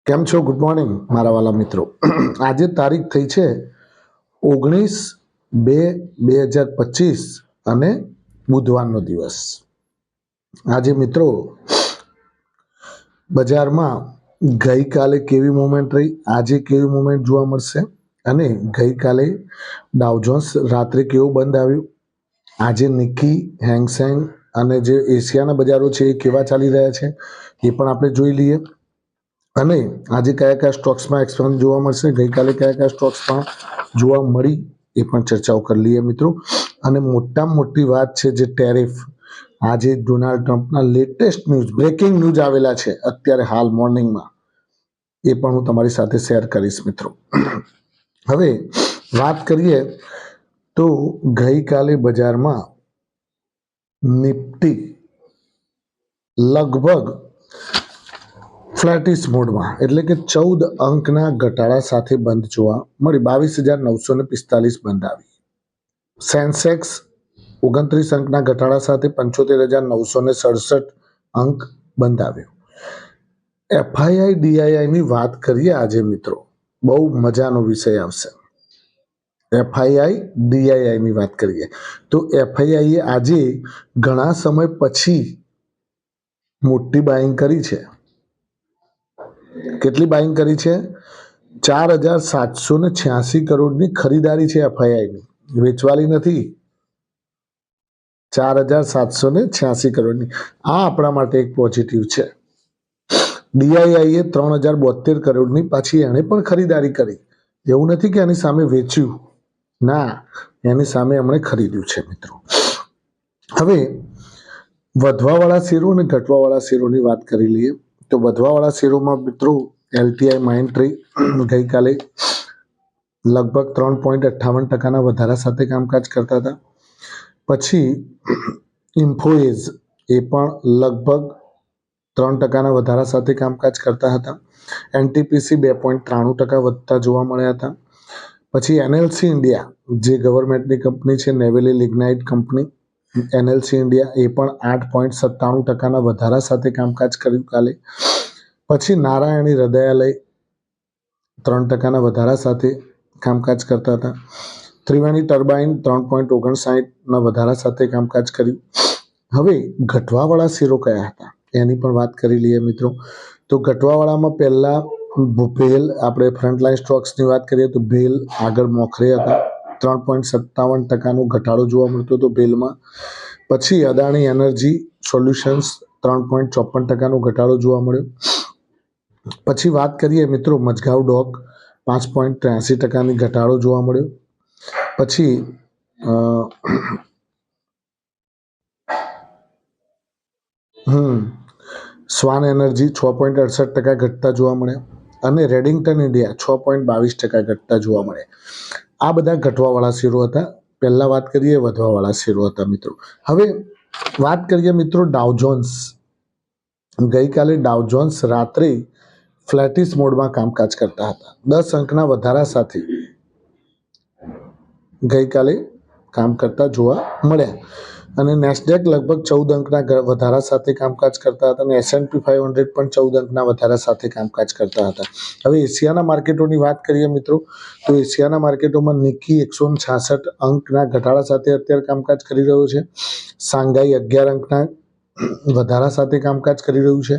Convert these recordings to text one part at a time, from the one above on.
કેમ છો? Good morning મારા વાલા મિત્રો. આજે તારીખ થઈ છે 19/2/2025 અને બુધવારનો દિવસ. આજે મિત્રો બજારમાં ગઈકાલે કેવી મુવમેન્ટ રહી, આજે કેવી મુવમેન્ટ જોવા મળશે અને ગઈકાલે ડાઉ જોન્સ રાત્રે કેવું બંધ આવ્યું, આજે નિક્કી, હેંગસેંગ અને જે એશિયાના બજારો છે એ કેવા ચાલી રહ્યા છે એ પણ આપણે જોઈ લઈએ. અને આજે કયા કયા સ્ટોક્સમાં એક્સપાન્ડ જોવા મળશે, ગઈકાલે કયા કયા સ્ટોક્સમાં જોવા મળી એ પણ ચર્ચાઓ કરી લઈએ મિત્રો. અને મોટામાં મોટી વાત છે જે ટેરિફ, આજે ડોનાલ્ડ ટ્રમ્પના લેટેસ્ટ ન્યૂઝ, બ્રેકિંગ ન્યૂઝ આવેલા છે અત્યારે હાલ મોર્નિંગમાં, એ પણ હું તમારી સાથે શેર કરીશ મિત્રો. હવે વાત કરીએ તો ગઈકાલે બજારમાં નિફ્ટી લગભગ ફ્લેટિશ મોડમાં એટલે કે 14 અંકના ઘટાડા સાથે બંધ જોવા મળી. 22,945 બંધ આવી. સેન્સેક્સ 29 અંકના ઘટાડા સાથે 75,967 અંક બંધ આવ્યો. એફઆઈઆઈ ડીઆઈઆઈની વાત કરીએ આજે મિત્રો, બહુ મજાનો વિષય આવશે. એફઆઈઆઈ ડીઆઈઆઈની વાત કરીએ તો એફઆઈઆઈએ આજે ઘણા સમય પછી મોટી બાઇંગ કરી છે. કેટલી બાઇંગ કરી છે? 4,786 કરોડની ખરીદારી છે એફઆઈઆઈની, વેચવાલી નથી. 4,786 કરોડની, આ આપણા માટે એક પોઝિટિવ છે. ડીઆઈઆઈએ 3,072 કરોડની પાછી એણે પણ ખરીદારી કરી. એવું નથી કે એની સામે વેચ્યું, ના, એની સામે એમણે ખરીદ્યું છે મિત્રો. હવે વધવાવાળા શેરો અને ઘટવાવાળા શેરોની વાત કરી લઈએ તો વધવાવાળા શેરોમાં મિત્રો એલટીઆઈ માઇન્ડટ્રી ગઈકાલે લગભગ 3.58% વધારા સાથે કામકાજ કરતા હતા. પછી ઇન્ફોએજ એ પણ લગભગ 3% વધારા સાથે કામકાજ કરતા હતા. એનટીપીસી 2.93% વધતા જોવા મળ્યા હતા. પછી એનએલસી ઇન્ડિયા, જે ગવર્મેન્ટની કંપની છે, Neyveli lignite company, NLC India એ પણ 8.97% વધારા સાથે કામકાજ કર્યું કાલે. પછી નારાયણી હૃદયાલય 3% વધારા સાથે કામકાજ કરતા હતા. ત્રિવેણી ટર્બાઇન 3.59% વધારા સાથે કામકાજ કર્યું. હવે ઘટવાવાળા શેરો કયા હતા એની પણ વાત કરી લઈએ મિત્રો. તો ઘટવાવાળામાં પહેલા ભેલ, આપણે ફ્રન્ટલાઇન સ્ટોક્સની વાત કરીએ તો ભેલ આગળ મોખરે હતા. 3.57% ઘટાડો જોવા મળતો હતો ભેલમાં. પછી અદાણી એનર્જી સોલ્યુશન્સ 3.54% ઘટાડો જોવા મળ્યો. પછી વાત કરીએ મિત્રો મઝગાંવ ડોક 5.83% ઘટાડો જોવા મળ્યો. પછી સ્વાન એનર્જી 6.68% ઘટતા જોવા મળ્યા અને રેડિંગ્ટન ઇન્ડિયા 6.22% ઘટતા જોવા મળ્યા. આ બધા ઘટવાવાળા શેરો હતા. પહેલા વાત કરીએ વધવાવાળા શેરો હતા મિત્રો. હવે વાત કરીએ મિત્રો ડાઉ જોન્સ. ગઈકાલે ડાઉ જોન્સ રાત્રે ફ્લેટિશ મોડમાં કામકાજ કરતા હતા. 10 અંકના વધારા સાથે ગઈકાલે કામ કરતા જોવા મળ્યા અને નેસ્ડેક લગભગ 14 અંકના વધારા સાથે કામકાજ કરતા હતા અને S&P 500 પણ 14 અંકના વધારા સાથે કામકાજ કરતા હતા. હવે એશિયાના માર્કેટોની વાત કરીએ મિત્રો તો એશિયાના માર્કેટોમાં નિક્કી 166 અંકના ઘટાડા સાથે અત્યારે કામકાજ કરી રહ્યો છે. શાંઘાઈ 11 અંકના વધારા સાથે કામકાજ કરી રહ્યું છે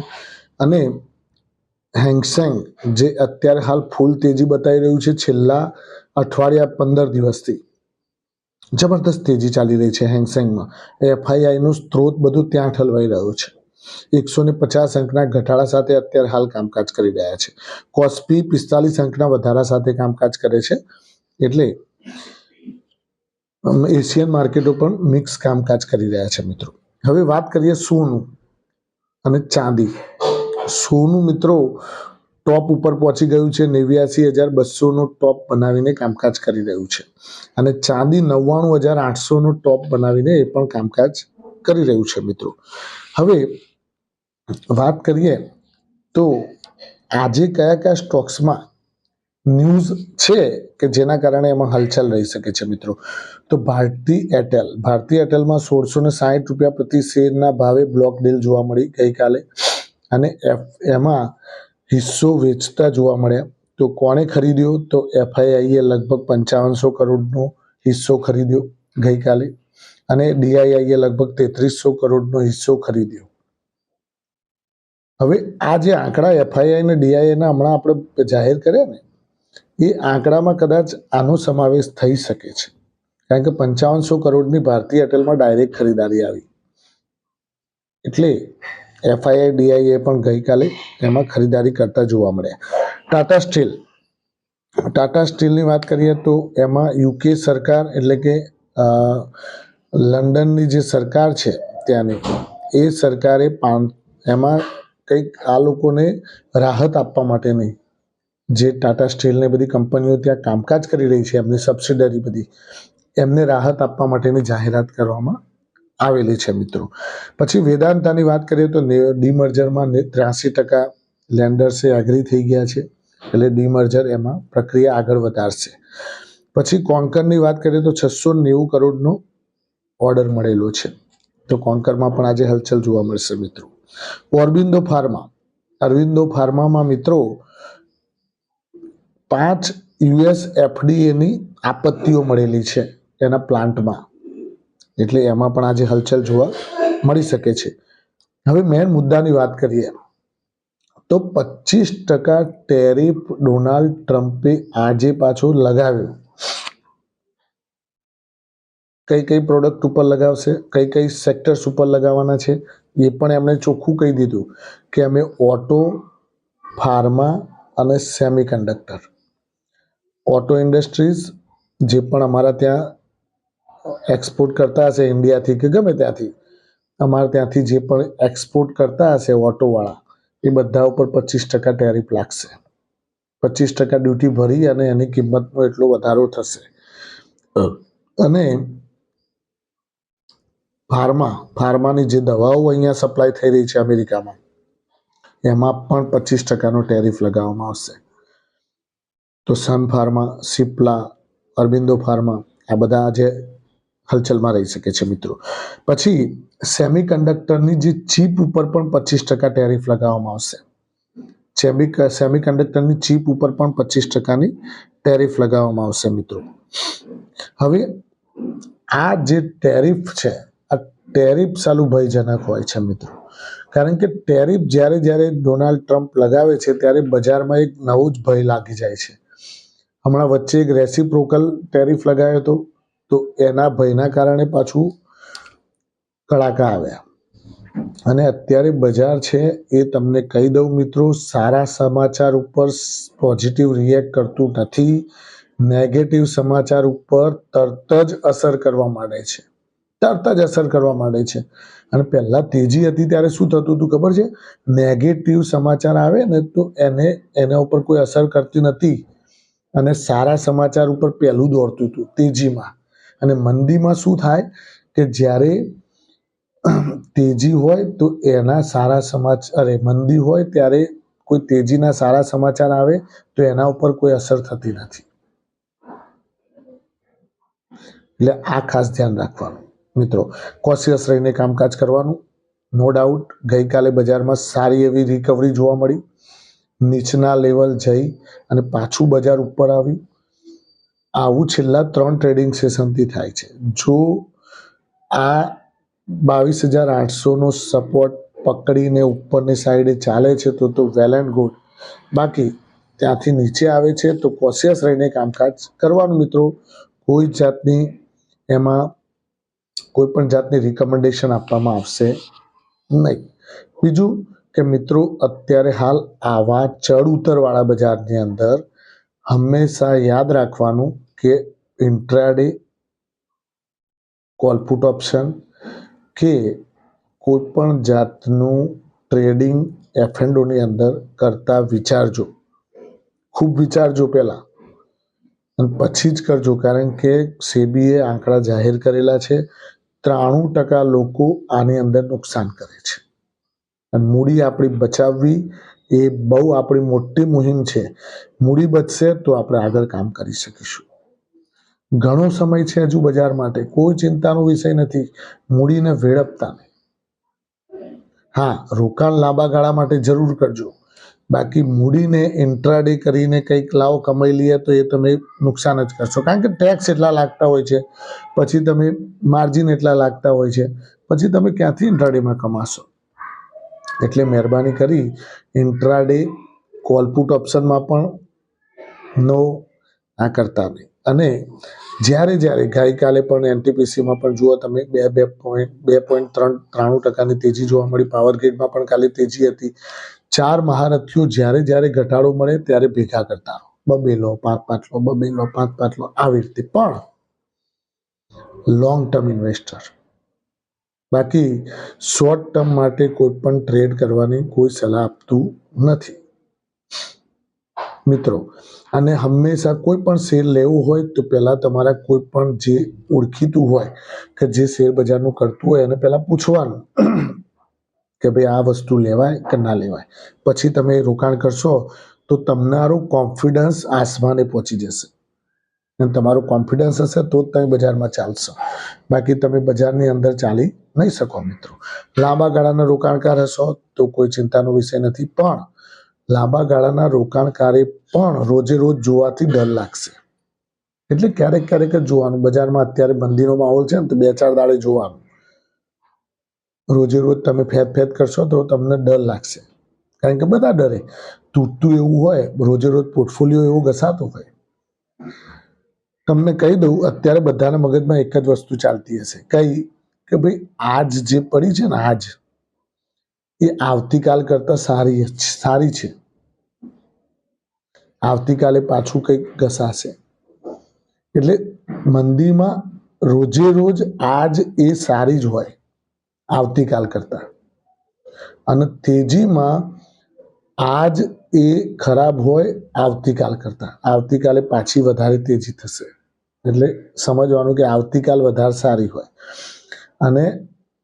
અને હેંગસેંગ જે અત્યારે હાલ ફૂલ તેજી બતાવી રહ્યું છે. છેલ્લા અઠવાડિયા 15 દિવસથી જબરદસ્ત તેજી ચાલી રહી છે હેંગસેંગમાં. એફઆઈઆઈનું સ્ત્રોત બધું ત્યાં ઠલવાઈ રહ્યું છે. 150 અંકના ઘટાડા સાથે અત્યારે હાલ કામકાજ કરી રહ્યા છે. કોસ્પી 45 અંકના વધારા સાથે કામકાજ કરે છે. એટલે એશિયન માર્કેટો પણ મિક્સ કામકાજ કરી રહ્યા છે મિત્રો. હવે વાત કરીએ સોનું અને ચાંદી. સોનું મિત્રો ટોપ ઉપર પહોંચી ગયું છે. 89,200નો ટોપ બનાવીને કામકાજ કરી રહ્યું છે અને ચાંદી 99,800નો ટોપ બનાવીને એ પણ કામકાજ કરી રહ્યું છે મિત્રો. હવે વાત કરીએ તો આજે કયા કયા સ્ટોક્સમાં ન્યૂઝ છે કે જેના કારણે એમાં હલચલ રહી શકે છે મિત્રો. તો ભારતી એરટેલમાં 1,660 રૂપિયા પ્રતિ શેરના ભાવે બ્લોક ડીલ જોવા મળી ગઈકાલે અને એમાં હિસ્સો વેચતા જોવા મળ્યા. તો કોણે ખરીદ્યો? તો FII લગભગ 5500 કરોડનો હિસ્સો ખરીદ્યો ગઈકાલે, અને DII લગભગ 3300 કરોડનો હિસ્સો ખરીદ્યો. હવે આ જે આંકડા FII અને DII ના હમણાં આપણે જાહેર કર્યા ને, એ આંકડામાં કદાચ આનો સમાવેશ થઈ શકે છે, કારણ કે 5500 કરોડની ભારતીય એરટેલમાં ડાયરેક્ટ ખરીદારી આવી. એટલે FII DII પણ ગઈકાલે એમાં ખરીદારી કરતા જોવા મળ્યા. ટાટા સ્ટીલની વાત કરીએ તો એમાં UK સરકાર એટલે કે લંડનની જે સરકાર છે ત્યાંની, એ સરકારે એમાં કંઈક આ લોકોને રાહત આપવા માટેની, જે ટાટા સ્ટીલને બધી કંપનીઓ ત્યાં કામકાજ કરી રહી છે, એમની સબસિડરી બધી, એમને રાહત આપવા માટેની જાહેરાત કરવામાં આવેલી છે મિત્રો. પછી વેદાંતાની વાત કરીએ તો ડીમર્જરમાં 83% લેન્ડર્સે એગ્રી થઈ ગયા છે, એટલે ડીમર્જર એમાં પ્રક્રિયા આગળ વધારશે. પછી કોન્કરની વાત કરીએ તો 690 કરોડનો ઓર્ડર મળેલો છે, તો કોન્કરમાં પણ આજે હલચલ જોવા મળશે મિત્રો. અરવિંદો ફાર્મામાં મિત્રો 5 US FDAની આપત્તિઓ મળેલી છે એના પ્લાન્ટમાં, એટલે એમાં પણ આજે હલચલ જોવા મળી શકે છે. હવે મેઇન મુદ્દાની વાત કરીએ તો 25% ટેરિફ ડોનાલ્ડ ટ્રમ્પે આજે પાછો લગાવ્યો. કઈ પ્રોડક્ટ ઉપર લગાવશે, કઈ સેક્ટર્સ ઉપર લગાવવાના છે, એ પણ એમણે ચોખ્ખું કહી દીધું કે અમે ઓટો, ફાર્મા અને સેમિકન્ડક્ટર, ઓટો ઇન્ડસ્ટ્રીઝ જે પણ અમારા ત્યાં એક્સપોર્ટ કરતા હશે ઇન્ડિયાથી કે ગમે ત્યાંથી, અમારા ત્યાંથી જે પણ એક્સપોર્ટ કરતા હશે ઓટોવાળા, એ બધા ઉપર 25% ટેરિફ લાગશે. 25% ડ્યુટી ભરી અને એની કિંમતનો એટલો વધારો થશે. અને ફાર્માની જે દવાઓ અહીંયા સપ્લાય થઈ રહી છે અમેરિકામાં, એમાં પણ 25%નો ટેરિફ લગાવવામાં આવશે. તો Sun Pharma, Cipla, Aurobindo pharma, આ બધા આજે હલચલમાં રહી શકે છે મિત્રો. પછી સેમિકન્ડક્ટરની જે ચીપ ઉપર પણ 25% ટેરિફ લગાવવામાં આવશે. સેમિકન્ડક્ટરની ચીપ ઉપર પણ 25%ની ટેરિફ લગાવવામાં આવશે મિત્રો. હવે આ જે ટેરિફ છે, આ ટેરિફ સાલું ભયજનક હોય છે મિત્રો, કારણ કે ટેરિફ જ્યારે ડોનાલ્ડ ટ્રમ્પ લગાવે છે ત્યારે બજારમાં એક નવો જ ભય લાગી જાય છે. હમણાં વચ્ચે એક રેસિપ્રોકલ ટેરિફ લગાવ્યો હતો, તો એના ભયના કારણે પાછું કડાકા આવ્યા. અને અત્યારે બજાર છે એ તમને કહી દઉં મિત્રો, સારા સમાચાર ઉપર પોઝિટિવ રિએક્ટ કરતું નથી, નેગેટિવ સમાચાર ઉપર તરત જ અસર કરવા માંડે છે. અને પહેલાં તેજી હતી ત્યારે શું થતું હતું ખબર છે? નેગેટિવ સમાચાર આવે ને તો એના ઉપર કોઈ અસર કરતી નથી, અને સારા સમાચાર ઉપર પહેલું દોડતું હતું તેજીમાં. અને મંદીમાં શું થાય કે જ્યારે તેજી હોય તો એના સારા સમાચાર, મંદી હોય ત્યારે કોઈ તેજીના સારા સમાચાર આવે તો એના ઉપર કોઈ અસર થતી નથી. એટલે આ ખાસ ધ્યાન રાખવાનું મિત્રો. કોશિયસ રહીને કામકાજ કરવાનું. નો ડાઉટ ગઈકાલે બજારમાં સારી એવી રિકવરી જોવા મળી, નીચના લેવલ જઈ અને પાછું બજાર ઉપર આવ્યું. આવું છેલ્લા 3 ટ્રેડિંગ સેશનથી થાય છે. જો આ 22,800નો સપોર્ટ પકડીને ઉપરની સાઈડે ચાલે છે તો વેલ એન્ડ ગુડ. બાકી ત્યાંથી નીચે આવે છે તો કોશિયસ રહીને કામકાજ કરવાનું મિત્રો. કોઈ પણ જાતની રિકમેન્ડેશન આપવામાં આવશે નહીં. બીજું કે મિત્રો, અત્યારે હાલ આવા ચડ ઉતરવાળા બજારની અંદર હંમેશા યાદ રાખવાનું કે ઇન્ટ્રાડે, કોલ પુટ ઓપ્શન કે કોઈ પણ જાતનું ટ્રેડિંગ F&Oની અંદર કરતા વિચારજો, ખૂબ વિચારજો પહેલાં, અને પછી જ કરજો. કારણ કે સેબીએ આંકડા જાહેર કરેલા છે, 93% લોકો આની અંદર નુકસાન કરે છે. અને મૂડી આપણી બચાવવી એ બહુ આપણી મોટી મુહિમ છે. મૂડી બચશે તો આપણે આગળ કામ કરી શકીશું. ઘણો સમય છે હજુ બજાર માટે, કોઈ ચિંતાનો વિષય નથી. મૂડીને વેડપતા નહીં. હા, રોકાણ લાંબા ગાળા માટે જરૂર કરજો, બાકી મૂડીને ઇન્ટ્રાડે કરીને કંઈક લાવો કમાઈ લઈએ તો એ તમે નુકસાન જ કરશો, કારણ કે ટેક્સ એટલા લાગતા હોય છે, પછી તમે માર્જિન એટલા લાગતા હોય છે, પછી તમે ક્યાંથી ઇન્ટ્રાડેમાં કમાશો. એટલે મહેરબાની કરી ઇન્ટ્રાડે કોલપુટ ઓપ્શનમાં પણ નો આ કરતા નહીં. અને જ્યારે ગઈકાલે પણ એનટીપીસીમાં પણ જુઓ તમે 2.93% તેજી જોવા મળી. પાવર ગ્રીડમાં પણ કાલે તેજી હતી. 4 મહારથીઓ જ્યારે ઘટાડો મળે ત્યારે ભેગા કરતા બબે લો 5 લો, બબે લો 5 લો, આવી રીતે. પણ લોંગ ટર્મ ઇન્વેસ્ટર, બાકી શોર્ટ ટર્મ માટે કોઈ પણ ટ્રેડ કરવાની કોઈ સલાહ આપતું નથી મિત્રો. અને હંમેશા કોઈ પણ શેર લેવું હોય તો પહેલાં તમારા કોઈ પણ જે ઓળખીતું હોય કે જે શેર બજારનું કરતું હોય એને પહેલાં પૂછવાનું કે ભાઈ આ વસ્તુ લેવાય કે ના લેવાય. પછી તમે રોકાણ કરશો તો તમારું કોન્ફિડન્સ આસમાને પહોંચી જશે. અને તમારો કોન્ફિડન્સ હશે તો જ તમે બજારમાં ચાલશો, બાકી તમે બજારની અંદર ચાલી નહીં શકો મિત્રો. લાંબા ગાળાના રોકાણકાર હશો તો કોઈ ચિંતાનો વિષય નથી, પણ લાંબા ગાળાના રોકાણકારે પણ રોજે રોજ જોવાથી ડર લાગશે. એટલે ક્યારેક જ જોવાનું. બજારમાં અત્યારે મંદીનો માહોલ છે ને તો 2-4 દાડે જોવાનું. રોજે રોજ તમે ફેદ કરશો તો તમને ડર લાગશે, કારણ કે બધા ડરે. તૂટતું એવું હોય, રોજે રોજ પોર્ટફોલિયો એવું ઘસાતો હોય. તમને કહી દઉં, અત્યારે બધાના મગજમાં એક જ વસ્તુ ચાલતી હશે, કઈ કે ભાઈ આજ જે પડી છે ને આજ એ આવતીકાલ કરતાં સારી છે. આવતીકાલે પાછું કંઈક ઘસાશે. એટલે મંદીમાં રોજે રોજ આજ એ સારી જ હોય આવતીકાલ કરતાં, અને તેજીમાં આજ એ ખરાબ હોય આવતીકાલ કરતાં. આવતીકાલે પાછી વધારે તેજી થશે. એટલે સમજવાનું કે આવતીકાલ વધારે સારી હોય અને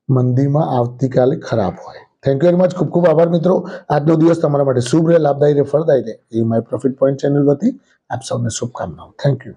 મંદીમાં આવતીકાલે ખરાબ હોય. Thank you very much. ખૂબ ખૂબ આભાર મિત્રો. આજનો દિવસ તમારા માટે શુભ રહે, લાભદાયી રહે, ફળદાયી રહે એ માય પ્રોફિટ પોઈન્ટ ચેનલ વતી આપ સૌને શુભકામનાઓ. Thank you.